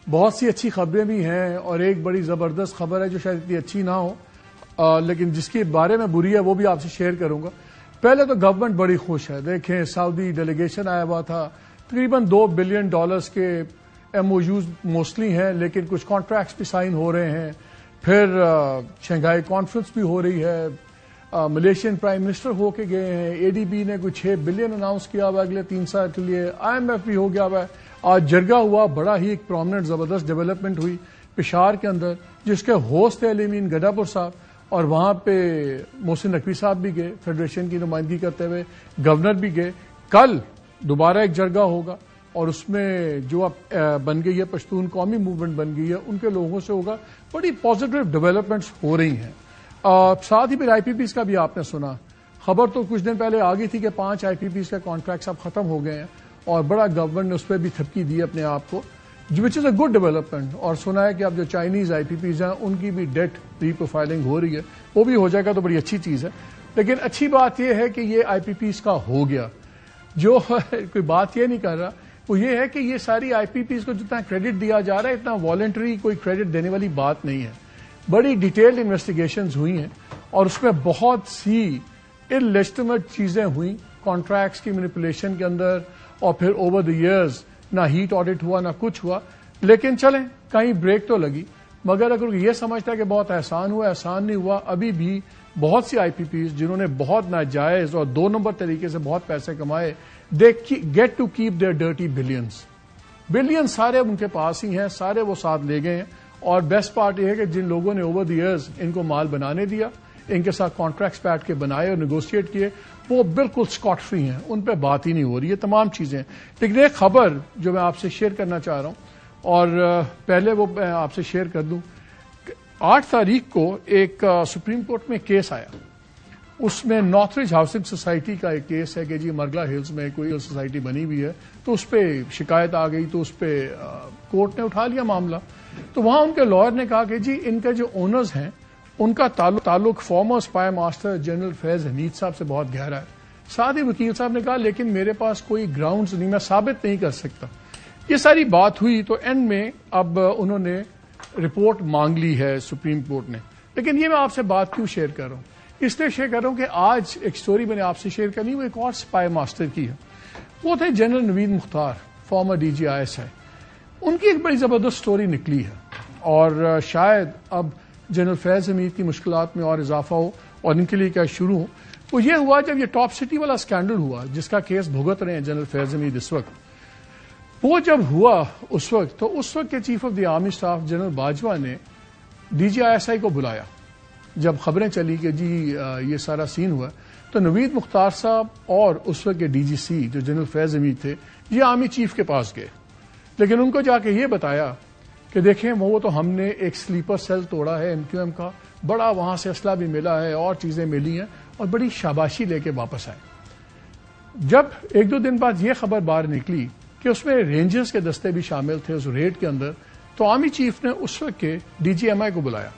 بہت سی اچھی خبریں بھی ہیں اور ایک بڑی زبردست خبر ہے جو شاید اتنی اچھی نہ ہو لیکن جس کے بارے میں بری ہے وہ بھی آپ سے شیئر کروں گا. پہلے تو گورنمنٹ بڑی خوش ہے. دیکھیں سعودی ڈیلیگیشن آیا ہوا تھا, تقریباً $2 بلین کے ایم او یوز موسٹلی ہیں لیکن کچھ کانٹریکٹس بھی سائن ہو رہے ہیں. پھر شنگھائی کانفرنس بھی ہو رہی ہے. ملیشین پرائم منسٹر ہو کے گئے ہیں. اے ڈی بی نے کچھ $6 بلین اناؤنس کیا ہوا اگلے 3 سال کے لیے. آئی ایم ایف بھی ہو گیا ہوا ہے. آج جرگا ہوا, بڑا ہی ایک پرومیننٹ زبردست ڈیولپمنٹ ہوئی پشاور کے اندر جس کے ہوسٹ تھے علیم گڈاپور صاحب, اور وہاں پہ محسن نقوی صاحب بھی گئے فیڈریشن کی نمائندگی کرتے ہوئے, گورنر بھی گئے. کل دوبارہ ایک جرگا ہوگا اور اس میں جو اب بن گئی ہے پشتون قومی موومنٹ بن گئی ہے ان کے لوگوں سے ہوگا. بڑی پازیٹیو ڈیولپمنٹس ہو رہی ہیں. ساتھ ہی پھر آئی پی پیز کا بھی آپ نے سنا, خبر تو کچھ دن پہلے آ گئی تھی کہ 5 آئی پی پیز کے کانٹریکٹس اب ختم ہو گئے ہیں اور بڑا گورنمنٹ نے اس پہ بھی تھپکی دی اپنے آپ کو, وچ از اے گڈ ڈیولپمنٹ. اور سنا ہے کہ اب جو چائنیز آئی پی پیز ہیں ان کی بھی ڈیٹ ری پروفائلنگ ہو رہی ہے, وہ بھی ہو جائے گا تو بڑی اچھی چیز ہے. لیکن اچھی بات یہ ہے کہ یہ آئی پی پیز کا ہو گیا. جو کوئی بات یہ نہیں کر رہا وہ یہ ہے کہ یہ ساری آئی پی پیز کو جتنا کریڈٹ دیا جا رہا ہے اتنا والنٹری کوئی کریڈٹ دینے والی بات نہیں ہے. بڑی ڈیٹیلڈ انویسٹیگیشنز ہوئی ہیں اور اس میں بہت سی انلیجٹمیٹ چیزیں ہوئیں کانٹریکٹس کی مینیپولیشن کے اندر, اور پھر اوور دی ایئرز نہ ہیٹ آڈٹ ہوا نہ کچھ ہوا. لیکن چلیں کہیں بریک تو لگی. مگر اگر یہ سمجھتا ہے کہ بہت احسان ہوا, احسان نہیں ہوا. ابھی بھی بہت سی آئی پی پیز جنہوں نے بہت ناجائز اور 2 نمبر طریقے سے بہت پیسے کمائے, they get to keep their dirty billions سارے ان کے پاس ہی ہیں, سارے وہ ساتھ لے گئے ہیں. اور بیسٹ پارٹ یہ ہے کہ جن لوگوں نے اوور دی ایئرز ان کو مال بنانے دیا, ان کے ساتھ کانٹریکٹس بیٹھ کے بنائے اور نیگوشیٹ کیے, وہ بالکل اسکاٹ فری ہیں, ان پہ بات ہی نہیں ہو رہی. یہ تمام چیزیں. لیکن ایک خبر جو میں آپ سے شیئر کرنا چاہ رہا ہوں, اور پہلے وہ میں آپ سے شیئر کر دوں. 8 تاریخ کو ایک سپریم کورٹ میں کیس آیا. اس میں نارتھ رچ ہاؤسنگ سوسائٹی کا ایک کیس ہے کہ جی مرگلا ہلز میں کوئی سوسائٹی بنی ہوئی ہے, تو اس پہ شکایت آ گئی, تو اس پہ کورٹ نے اٹھا لیا معاملہ. تو وہاں ان کے لائر نے کہا کہ جی ان کے جو اونرز ہیں ان کا تعلق فارمر اسپائی ماسٹر جنرل فیض حمید صاحب سے بہت گہرا ہے. ساتھ ہی وکیل صاحب نے کہا لیکن میرے پاس کوئی گراؤنڈز نہیں, میں ثابت نہیں کر سکتا. یہ ساری بات ہوئی تو اینڈ میں اب انہوں نے رپورٹ مانگ لی ہے سپریم کورٹ نے. لیکن یہ میں آپ سے بات کیوں شیئر کر رہا ہوں, اس لیے شیئر کر رہا ہوں کہ آج ایک سٹوری میں نے آپ سے شیئر کرنی, وہ ایک اور اسپائی ماسٹر کی ہے. وہ تھے general Naveed Mukhtar, former D G I S I. ان کی ایک بڑی زبردست سٹوری نکلی ہے اور شاید اب جنرل فیض حمید کی مشکلات میں اور اضافہ ہو اور ان کے لیے کیا شروع ہو. وہ یہ ہوا جب یہ ٹاپ سٹی والا اسکینڈل ہوا جس کا کیس بھگت رہے ہیں جنرل فیض حمید اس وقت. وہ جب ہوا اس وقت تو اس وقت کے chief of the army staff general Bajwa نے ڈی جی آئی ایس آئی کو بلایا. جب خبریں چلی کہ جی یہ سارا سین ہوا تو نوید مختار صاحب اور اس وقت کے ڈی جی سی جو جنرل فیض حمید تھے یہ آرمی چیف کے پاس گئے. لیکن ان کو جا کے یہ بتایا کہ دیکھیں وہ تو ہم نے ایک سلیپر سیل توڑا ہے ایم کیو ایم کا, بڑا وہاں سے اسلحہ بھی ملا ہے اور چیزیں ملی ہیں, اور بڑی شاباشی لے کے واپس آئے. جب 1-2 دن بعد یہ خبر باہر نکلی کہ اس میں رینجرز کے دستے بھی شامل تھے اس ریڈ کے اندر, تو آرمی چیف نے اس وقت کے ڈی جی ایم آئی کو بلایا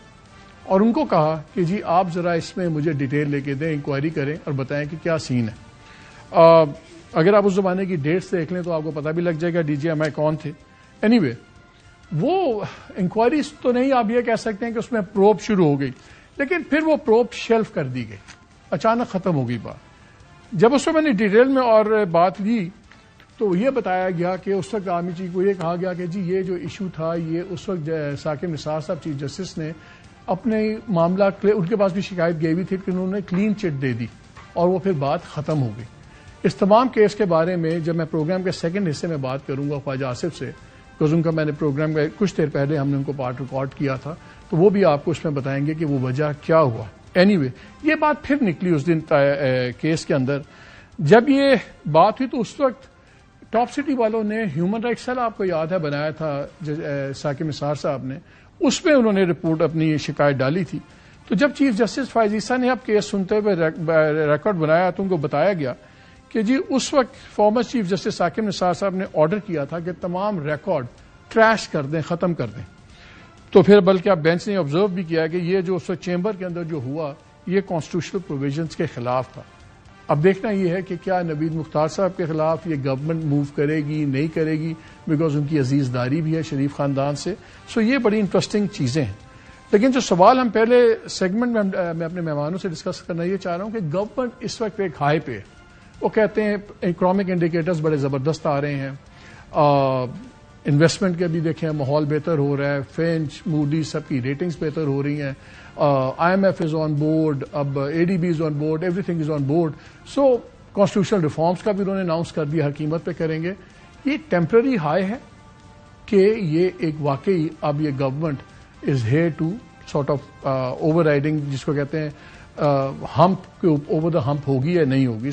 اور ان کو کہا کہ جی آپ ذرا اس میں مجھے ڈیٹیل لے کے دیں, انکوائری کریں اور بتائیں کہ کیا سین ہے. اگر آپ اس زمانے کی ڈیٹس دیکھ لیں تو آپ کو پتہ بھی لگ جائے گا ڈی جی ایم آئی کون تھے. اینی وے وہ انکوائریز تو نہیں آپ یہ کہہ سکتے ہیں کہ اس میں پروب شروع ہو گئی, لیکن پھر وہ پروب شیلف کر دی گئی, اچانک ختم ہو گئی بات. جب اس میں نے ڈیٹیل میں اور بات لی تو یہ بتایا گیا کہ اس وقت آرمی چیف کو یہ کہا گیا کہ جی یہ جو ایشو تھا یہ اس وقت ثاقب نثار صاحب چیف جسٹس نے اپنے معاملہ ان کے پاس بھی شکایت گئی ہوئی تھی کہ انہوں نے کلین چٹ دے دی اور وہ پھر بات ختم ہو گئی. اس تمام کیس کے بارے میں جب میں پروگرام کے سیکنڈ حصے میں بات کروں گا خواجہ آصف سے, بکاز ان کا میں نے پروگرام کا کچھ دیر پہلے ہم نے ان کو پارٹ ریکارڈ کیا تھا, تو وہ بھی آپ کو اس میں بتائیں گے کہ وہ وجہ کیا ہوا. اینی وے یہ بات پھر نکلی اس دن کیس کے اندر. جب یہ بات ہوئی تو اس وقت ٹاپ سٹی والوں نے ہیومن رائٹ سیل آپ کو یاد ہے بنایا تھا ثاقب نثار صاحب نے, اس میں انہوں نے رپورٹ اپنی شکایت ڈالی تھی. تو جب چیف جسٹس فائز عیسیٰ نے اب کیس سنتے ہوئے ریکارڈ بنایا تو ان کو بتایا گیا کہ جی اس وقت farmer chief justice Saqib Nisar صاحب نے آرڈر کیا تھا کہ تمام ریکارڈ ٹریش کر دیں, ختم کر دیں. تو پھر بلکہ اب بینچ نے آبزرو بھی کیا کہ یہ جو اس وقت چیمبر کے اندر جو ہوا یہ کانسٹیٹیوشنل پروویژنس کے خلاف تھا. اب دیکھنا یہ ہے کہ کیا نوید مختار صاحب کے خلاف یہ گورنمنٹ موو کرے گی نہیں کرے گی، بیکاز ان کی عزیز داری بھی ہے شریف خاندان سے. سو یہ بڑی انٹرسٹنگ چیزیں ہیں. لیکن جو سوال ہم پہلے سیگمنٹ میں اپنے مہمانوں سے ڈسکس کرنا یہ چاہ رہا ہوں کہ گورنمنٹ اس وقت ایک ہائی پہ، وہ کہتے ہیں اکنامک انڈیکیٹرز بڑے زبردست آ رہے ہیں، انویسٹمنٹ کے بھی دیکھیں ماحول بہتر ہو رہا ہے، فینچ موڈی سب کی ریٹنگز بہتر ہو رہی ہیں، IMF از آن بورڈ، اب ADB is on board, every thing is on board. So constitutional reforms کا بھی انہوں نے اناؤنس کر دیا، ہر قیمت پہ کریں گے. یہ ٹیمپرری ہائی ہے کہ یہ ایک واقعی اب یہ government is here to sort of overriding, جس کو کہتے ہیں ہمپ کے اوور دا ہمپ ہوگی یا نہیں ہوگی.